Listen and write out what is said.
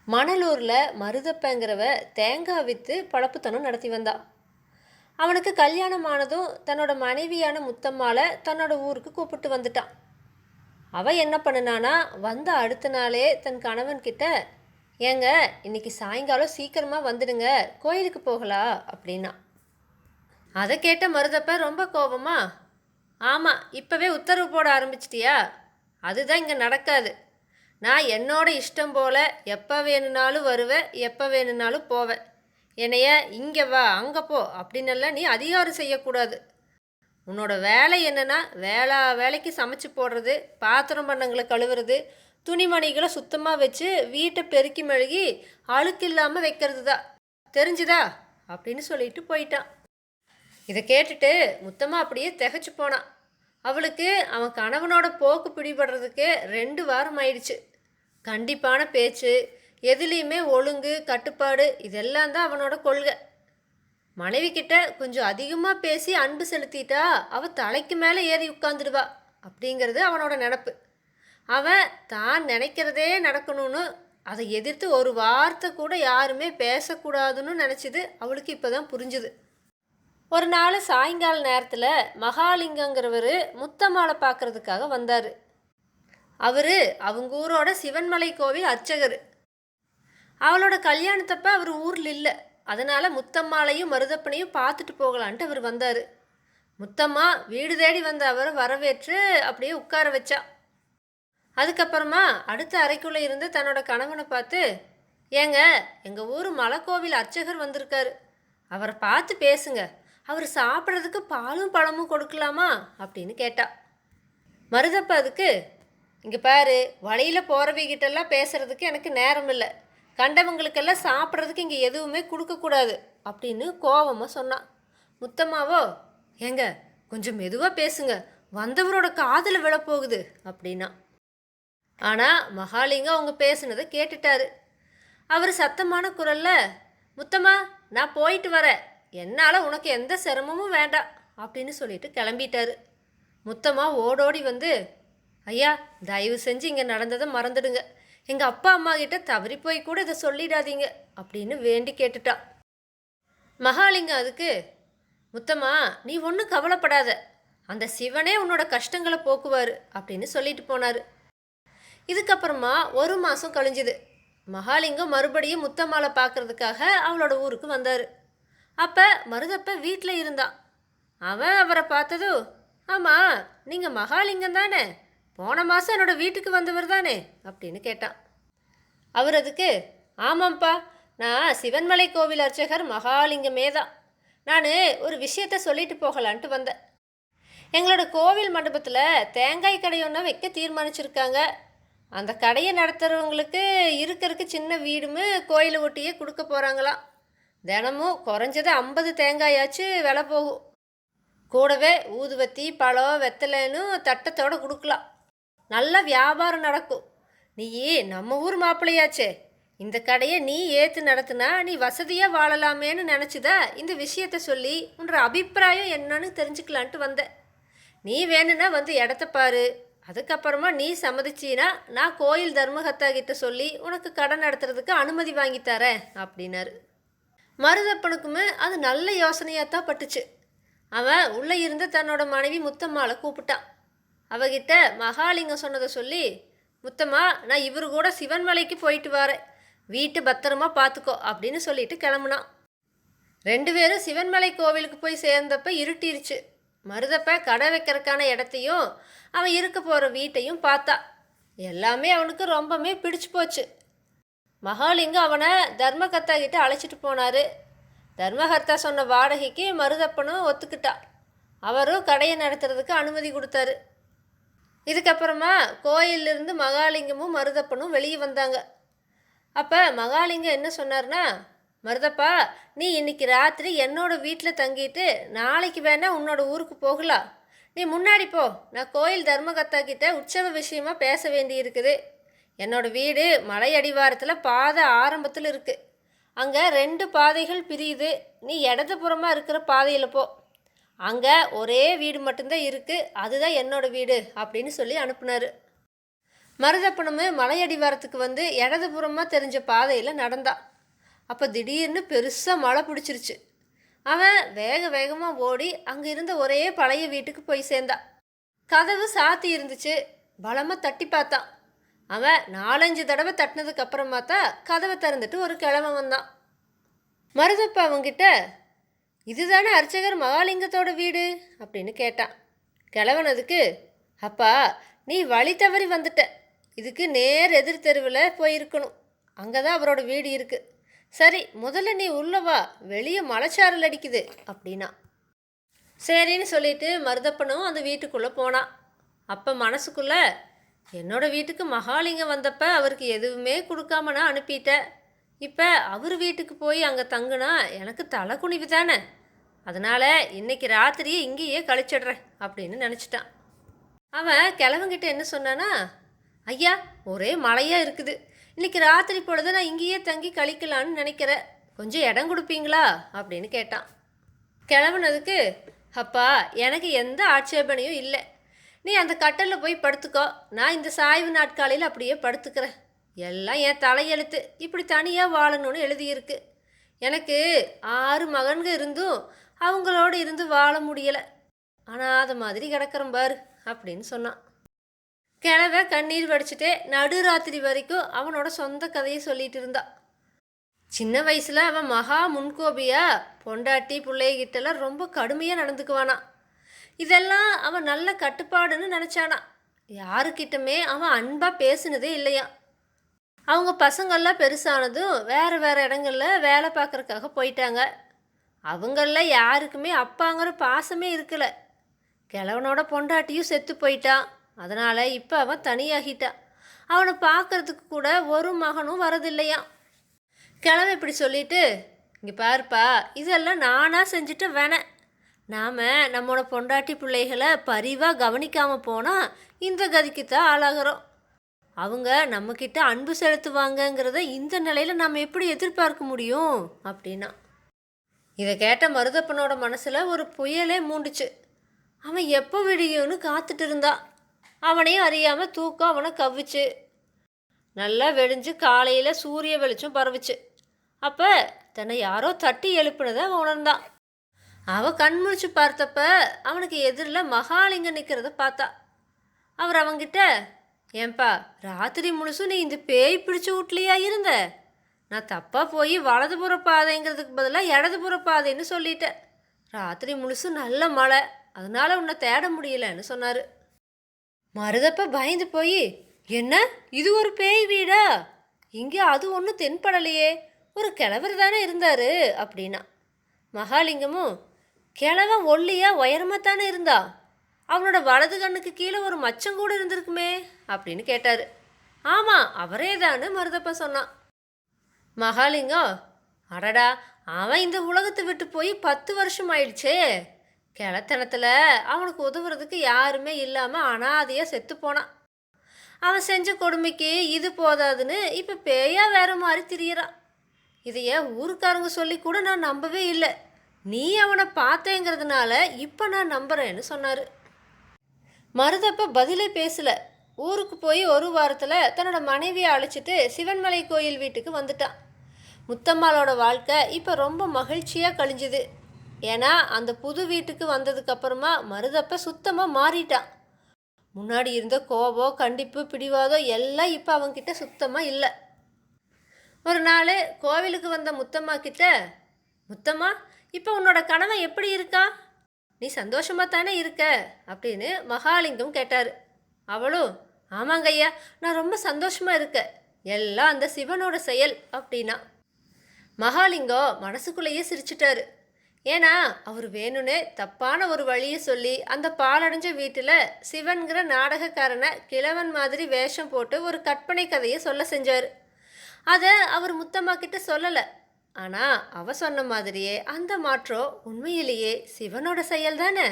மணலூரில் மருதப்பங்கிறவ தேங்காய் விற்று பழப்புத்தனம் நடத்தி வந்தான். அவனுக்கு கல்யாணம் ஆனதும் தன்னோட மனைவியான முத்தம்மாளை தன்னோட ஊருக்கு கூப்பிட்டு வந்துட்டான். அவள் என்ன பண்ணினானா, வந்த அடுத்த நாளே தன் கணவன்கிட்ட, ஏங்க இன்னைக்கு சாயங்காலம் சீக்கிரமாக வந்துடுங்க, கோயிலுக்கு போகலாம் அப்படின்னா. அதை கேட்ட மருதப்ப ரொம்ப கோபமா, ஆமாம் இப்போவே உத்தரவு போட ஆரம்பிச்சிட்டியா? அதுதான் இங்கே நடக்காது. நான் என்னோட இஷ்டம் போல் எப்போ வேணும்னாலும் வருவேன், எப்போ வேணும்னாலும் போவேன். என்னைய இங்கே வா அங்கே போ அப்படின்னெல்லாம் நீ அதிகாரம் செய்யக்கூடாது. உன்னோட வேலை என்னென்னா, வேலைக்கு சமைச்சு போடுறது, பாத்திரம் பண்டங்களை கழுவுறது, துணிமணிகளை சுத்தமாக வச்சு வீட்டை பெருக்கி மெழுகி அழுக்கு இல்லாமல் வைக்கிறது தான், தெரிஞ்சுதா அப்படின்னு சொல்லிட்டு போயிட்டான். இதை கேட்டுட்டு முத்தமாக அப்படியே திகைச்சு போனான். அவளுக்கு அவன் கணவனோட போக்கு பிடிபடுறதுக்கு 2 வாரம் ஆயிடுச்சு. கண்டிப்பான பேச்சு, எதுலேயுமே ஒழுங்கு கட்டுப்பாடு, இதெல்லாம் தான் அவனோட கொள்கை. மனைவி கிட்ட கொஞ்சம் அதிகமாக பேசி அன்பு செலுத்திட்டா அவள் தலைக்கு மேலே ஏறி உட்காந்துடுவா அப்படிங்கிறது அவனோட நினப்பு. அவன் தான் நினைக்கிறதே நடக்கணும்னு, அதை எதிர்த்து ஒரு வார்த்தை கூட யாருமே பேசக்கூடாதுன்னு நினச்சிது அவளுக்கு இப்போ தான் புரிஞ்சுது. ஒரு நாள் சாயங்கால நேரத்தில் மகாலிங்கங்கிறவர் முத்தம்மாளை பார்க்குறதுக்காக வந்தார். அவர் அவங்க ஊரோட சிவன்மலை கோவில் அர்ச்சகர். அவளோட கல்யாணத்தப்ப அவர் ஊரில் இல்லை. அதனால் முத்தம்மாளையும் மருதப்பனையும் பார்த்துட்டு போகலான்ட்டு அவர் வந்தார். முத்தம்மா வீடு தேடி வந்த அவரை வரவேற்று அப்படியே உட்கார வச்சா. அதுக்கப்புறமா அடுத்த அறைக்குள்ளே இருந்து தன்னோட கணவனை பார்த்து, ஏங்க எங்கள் ஊர் மலைக்கோவில் அர்ச்சகர் வந்திருக்காரு, அவரை பார்த்து பேசுங்க, அவர் சாப்பிட்றதுக்கு பாலும் பழமும் கொடுக்கலாமா அப்படின்னு கேட்டா. மருதப்ப அதுக்கு, இங்கே பாரு, வழியில் போகிறவங்கிட்டெல்லாம் பேசுகிறதுக்கு எனக்கு நேரம் இல்லை, கண்டவங்களுக்கெல்லாம் சாப்பிட்றதுக்கு இங்கே எதுவுமே கொடுக்கக்கூடாது அப்படின்னு கோபமாக சொன்னான். முத்தம்மாவோ, ஏங்க கொஞ்சம் மெதுவாக பேசுங்க, வந்தவரோட காதில் விழப்போகுது அப்படின்னா. ஆனால் மகாலிங்கம் அவங்க பேசுனதை கேட்டுட்டாரு. அவர் சத்தமான குரலில், முத்தம்மா நான் போயிட்டு வரேன், என்னால் உனக்கு எந்த சிரமமும் வேண்டாம் அப்படின்னு சொல்லிட்டு கிளம்பிட்டாரு. முத்தம்மா ஓடோடி வந்து, ஐயா தயவு செஞ்சு இங்கே நடந்ததை மறந்துடுங்க, எங்கள் அப்பா அம்மா கிட்ட தவறி போய் கூட இதை சொல்லிடாதீங்க அப்படின்னு வேண்டி கேட்டுட்டா. மகாலிங்கம் அதுக்கு, முத்தம்மா நீ ஒன்றும் கவலைப்படாத, அந்த சிவனே உன்னோட கஷ்டங்களை போக்குவார் அப்படின்னு சொல்லிட்டு போனார். இதுக்கப்புறமா 1 மாதம் கழிஞ்சுது. மகாலிங்கம் மறுபடியும் முத்தம்மாளை பார்க்கறதுக்காக அவளோட ஊருக்கு வந்தார். அப்போ மருதப்ப வீட்டில் இருந்தான். அவன் அவரை பார்த்ததும், ஆமாம் நீங்கள் மகாலிங்கம் தானே, போன மாதம் என்னோடய வீட்டுக்கு வந்தவர் தானே அப்படின்னு கேட்டான். அவர் அதுக்கு, ஆமாம்ப்பா, நான் சிவன்மலை கோவில் அர்ச்சகர் மகாலிங்கமே தான், நான் ஒரு விஷயத்த சொல்லிட்டு போகலான்ட்டு வந்தேன். எங்களோட கோவில் மண்டபத்தில் தேங்காய் கடை ஒன்று வைக்க தீர்மானிச்சிருக்காங்க. அந்த கடையை நடத்துகிறவங்களுக்கு இருக்கிறதுக்கு சின்ன வீடுமே கோயிலை ஒட்டியே கொடுக்க போகிறாங்களாம். தினமும் குறைஞ்சது 50 தேங்காயாச்சு விலை போகும். கூடவே ஊதுவத்தி பழம் வெத்தலைன்னு தட்டத்தோடு கொடுக்கலாம். நல்ல வியாபாரம் நடக்கும். நீ நம்ம ஊர் மாப்பிள்ளையாச்சே, இந்த கடையை நீ ஏற்று நடத்துனா நீ வசதியாக வாழலாமேன்னு நினச்சிதா இந்த விஷயத்த சொல்லி உன்ற அபிப்பிராயம் என்னன்னு தெரிஞ்சுக்கலான்ட்டு வந்தேன். நீ வேணும்னா வந்து இடத்த பாரு, அதுக்கப்புறமா நீ சம்மதிச்சின்னா நான் கோயில் தர்மகர்த்தா கிட்ட சொல்லி உனக்கு கடை நடத்துறதுக்கு அனுமதி வாங்கித்தரேன் அப்படின்னாரு. மருதப்பனுக்குமே அது நல்ல யோசனையாக தான் பட்டுச்சு. அவன் உள்ளே இருந்து தன்னோட மனைவி முத்தம்மாளை கூப்பிட்டான். அவகிட்ட மகாலிங்கம் சொன்னதை சொல்லி, முத்தம்மா நான் இவரு கூட சிவன்மலைக்கு போயிட்டு வரேன், வீட்டு பத்திரமா பார்த்துக்கோ அப்படின்னு சொல்லிட்டு கிளம்புனான். 2 பேரும் சிவன்மலை கோவிலுக்கு போய் சேர்ந்தப்ப இருட்டிருச்சு. மருதப்ப கடை வைக்கிறதுக்கான இடத்தையும் அவன் இருக்க போகிற வீட்டையும் பார்த்தா. எல்லாமே அவனுக்கு ரொம்பவே பிடிச்சு போச்சு. மகாலிங்கம் அவனை தர்மகர்த்தா கிட்ட அழைச்சிட்டு போனார். தர்மகர்த்தா சொன்ன வாடகைக்கு மருதப்பனும் ஒத்துக்கிட்டா. அவரும் கடையை நடத்துறதுக்கு அனுமதி கொடுத்தாரு. இதுக்கப்புறமா கோயிலிருந்து மகாலிங்கமும் மருதப்பனும் வெளியே வந்தாங்க. அப்போ மகாலிங்கம் என்ன சொன்னார்னா, மருதப்பா நீ இன்னைக்கு ராத்திரி என்னோட வீட்டில் தங்கிட்டு நாளைக்கு வேணா உன்னோட ஊருக்கு போகலாம். நீ முன்னாடி போ, நான் கோயில் தர்மகர்த்தா கிட்ட உற்சவ விஷயமா பேச வேண்டி இருக்குது. என்னோட வீடு மலை அடிவாரத்தில் பாதை ஆரம்பத்தில் இருக்குது. அங்கே 2 பாதைகள் பிரியுது. நீ இடதுபுறமாக இருக்கிற பாதையில் போ, அங்கே ஒரே வீடு மட்டும்தான் இருக்குது, அதுதான் என்னோடய வீடு அப்படின்னு சொல்லி அனுப்புனார். மருதப்பனும் மலையடிவாரத்துக்கு வந்து இடதுபுறமாக தெரிஞ்ச பாதையில் நடந்தான். அப்போ திடீர்னு பெருசாக மழை பிடிச்சிருச்சு. அவன் வேக வேகமாக ஓடி அங்கே இருந்த ஒரே பழைய வீட்டுக்கு போய் சேர்ந்தான். கதவு சாத்தி இருந்துச்சு. பலமாக தட்டி பார்த்தான். அவன் 4-5 தடவை தட்டினதுக்கு அப்புறமா தான் கதவை திறந்துட்டு ஒரு கிழவன் வந்தான். மருதப்ப அவங்கிட்ட, இதுதானே அர்ச்சகர் மகாலிங்கத்தோட வீடு அப்படின்னு கேட்டான். கிழவன் அதுக்கு, அப்பா நீ வழி தவறி வந்துட்ட, இதுக்கு நேர் எதிர் தெருவில் போயிருக்கணும், அங்கே தான் அவரோட வீடு இருக்குது. சரி முதல்ல நீ உள்ளவா, வெளியே மலைச்சாரல் அடிக்குது அப்படின்னா. சரின்னு சொல்லிட்டு மருதப்பனும் அந்த வீட்டுக்குள்ளே போனான். அப்போ மனசுக்குள்ளே, என்னோட வீட்டுக்கு மகாலிங்கம் வந்தப்ப அவருக்கு எதுவுமே கொடுக்காம நான் அனுப்பிட்டேன். இப்போ அவர் வீட்டுக்கு போய் அங்கே தங்குனா எனக்கு தலை குனிவு தானே, அதனால் இன்னைக்கு ராத்திரியே இங்கேயே கழிச்சிடுறேன் அப்படின்னு நினச்சிட்டான். அவன் கிழவங்கிட்ட என்ன சொன்னானா, ஐயா ஒரே மழையாக இருக்குது, இன்னைக்கு ராத்திரி பொழுது நான் இங்கேயே தங்கி கழிக்கலான்னு நினைக்கிறேன், கொஞ்சம் இடம் கொடுப்பீங்களா அப்படின்னு கேட்டான். கிழவன் அதுக்கு, அப்பா எனக்கு எந்த ஆட்சேபனையும் இல்லை, நீ அந்த கட்டலில் போய் படுத்துக்கோ, நான் இந்த சாய்வு நாட்காலையில் அப்படியே படுத்துக்கிறேன், எல்லாம் என் தலையெழுத்து, இப்படி தனியாக வாழணும்னு எழுதியிருக்கு, எனக்கு 6 மகன்க இருந்தும் அவங்களோடு இருந்து வாழ முடியலை, அனாத மாதிரி கிடக்கிறேன் பாரு அப்படின்னு சொன்னான். கிழவ கண்ணீர் வடிச்சிட்டே நடுராத்திரி வரைக்கும் அவனோட சொந்த கதையை சொல்லிட்டு இருந்தான். சின்ன வயசில் அவன் மகா முன்கோபியா, பொண்டாட்டி பிள்ளைகிட்டலாம் ரொம்ப கடுமையாக நடந்துக்குவானா. இதெல்லாம் அவன் நல்ல கட்டுப்பாடுன்னு நினச்சானா. யாருக்கிட்டமே அவன் அன்பாக பேசினதே இல்லையா. அவங்க பசங்கள்லாம் பெருசானதும் வேறு வேறு இடங்களில் வேலை பார்க்குறக்காக போயிட்டாங்க. அவங்கள யாருக்குமே அப்பாங்கிற பாசமே இருக்கலை. கிழவனோட பொண்டாட்டியும் செத்து போயிட்டான். அதனால் இப்போ அவன் தனியாகிட்டான். அவனை பார்க்குறதுக்கு கூட ஒரு மகனும் வரதில்லையாம். கிழவன் இப்படி சொல்லிட்டு, இங்கே பாருப்பா, இதெல்லாம் நானாக செஞ்சுட்டு வேணேன், நாம் நம்மளோட பொண்டாட்டி பிள்ளைகளை பரிவாக கவனிக்காமல் போனால் இந்த கதிக்கு தான் ஆளாகிறோம். அவங்க நம்மக்கிட்ட அன்பு செலுத்துவாங்கங்கிறத இந்த நிலையில் நம்ம எப்படி எதிர்பார்க்க முடியும் அப்படின்னா. இதை கேட்ட மருதப்பனோட மனசில் ஒரு புயலே மூண்டுச்சு. அவன் எப்போ விடியும்னு காத்துட்டு இருந்தான். அவனையும் அறியாமல் தூக்கம் அவனை கவ்விச்சு. நல்லா வெடிஞ்சு காலையில் சூரிய வெளிச்சம் பரவுச்சு. அப்போ தன்னை யாரோ தட்டி எழுப்புனதை அவன் உணர்ந்தான். அவன் கண் முழிச்சு பார்த்தப்ப அவனுக்கு எதிரில் மகாலிங்கம் நிற்கிறத பார்த்தா. அவர் அவங்கிட்ட, ஏன்பா ராத்திரி முழுசும் நீ இந்த பேய் பிடிச்சி வீட்லையா இருந்த, நான் தப்பாக போய் வலதுபுற பாதைங்கிறதுக்கு பதிலாக இடதுபுற பாதைன்னு சொல்லிட்டேன், ராத்திரி முழுசும் நல்ல மழை, அதனால் உன்னை தேட முடியலன்னு சொன்னார். மருதப்ப பயந்து போய், என்ன இது ஒரு பேய் வீடா, இங்கே அது ஒன்றும் தென்படலையே, ஒரு கிழவர் தானே இருந்தார் அப்படின்னா. மகாலிங்கமும், கிழவன் ஒல்லியா உயரமாக தானே இருந்தா, அவனோட வலது கண்ணுக்கு கீழே ஒரு மச்சம் கூட இருந்திருக்குமே அப்படின்னு கேட்டார். ஆமாம் அவரே தான்னு மருதப்ப சொன்னான். மகாலிங்கம், அடடா அவன் இந்த உலகத்தை விட்டு போய் 10 வருஷம் ஆயிடுச்சே, கிழத்தனத்தில் அவனுக்கு உதவுறதுக்கு யாருமே இல்லாமல் அனாதையாக செத்து போனான். அவன் செஞ்ச கொடுமைக்கு இது போதாதுன்னு இப்போ பேயா வேற மாதிரி திரியிறான். இதையே ஊருக்காரங்க சொல்லி கூட நான் நம்பவே இல்லை, நீ அவனை பார்த்தேங்கிறதுனால இப்போ நான் நம்புகிறேன்னு சொன்னார். மருதப்ப பதிலே பேசலை. ஊருக்கு போய் 1 வாரத்தில் தன்னோட மனைவியை அழைச்சிட்டு சிவன்மலை கோயில் வீட்டுக்கு வந்துட்டான். முத்தம்மாளோட வாழ்க்கை இப்போ ரொம்ப மகிழ்ச்சியாக கழிஞ்சுது. ஏன்னா அந்த புது வீட்டுக்கு வந்ததுக்கப்புறமா மருதப்ப சுத்தமாக மாறிட்டான். முன்னாடி இருந்த கோபம், கண்டிப்பு, பிடிவாதம் எல்லாம் இப்போ அவன்கிட்ட சுத்தமாக இல்லை. ஒரு நாள் கோவிலுக்கு வந்த முத்தம்மா கிட்ட, முத்தம்மா இப்போ உன்னோட கணவன் எப்படி இருக்கா, நீ சந்தோஷமாக தானே இருக்க அப்படின்னு மகாலிங்கம் கேட்டார். அவளும், ஆமாங்க ஐயா நான் ரொம்ப சந்தோஷமாக இருக்கேன், எல்லாம் அந்த சிவனோட செயல் அப்படின்னா. மகாலிங்கம் மனசுக்குள்ளேயே சிரிச்சிட்டாரு. ஏன்னா அவர் வேணும்னே தப்பான ஒரு வழியை சொல்லி அந்த பாலடைஞ்ச வீட்டில் சிவன்கிற நாடகக்காரனை கிழவன் மாதிரி வேஷம் போட்டு ஒரு கற்பனை கதையை சொல்ல செஞ்சார். அதை அவர் முத்தம்மா கிட்ட சொல்லலை. ஆனால் அவ சொன்ன மாதிரியே அந்த மாற்றம் உண்மையிலேயே சிவனோட செயல் தானே.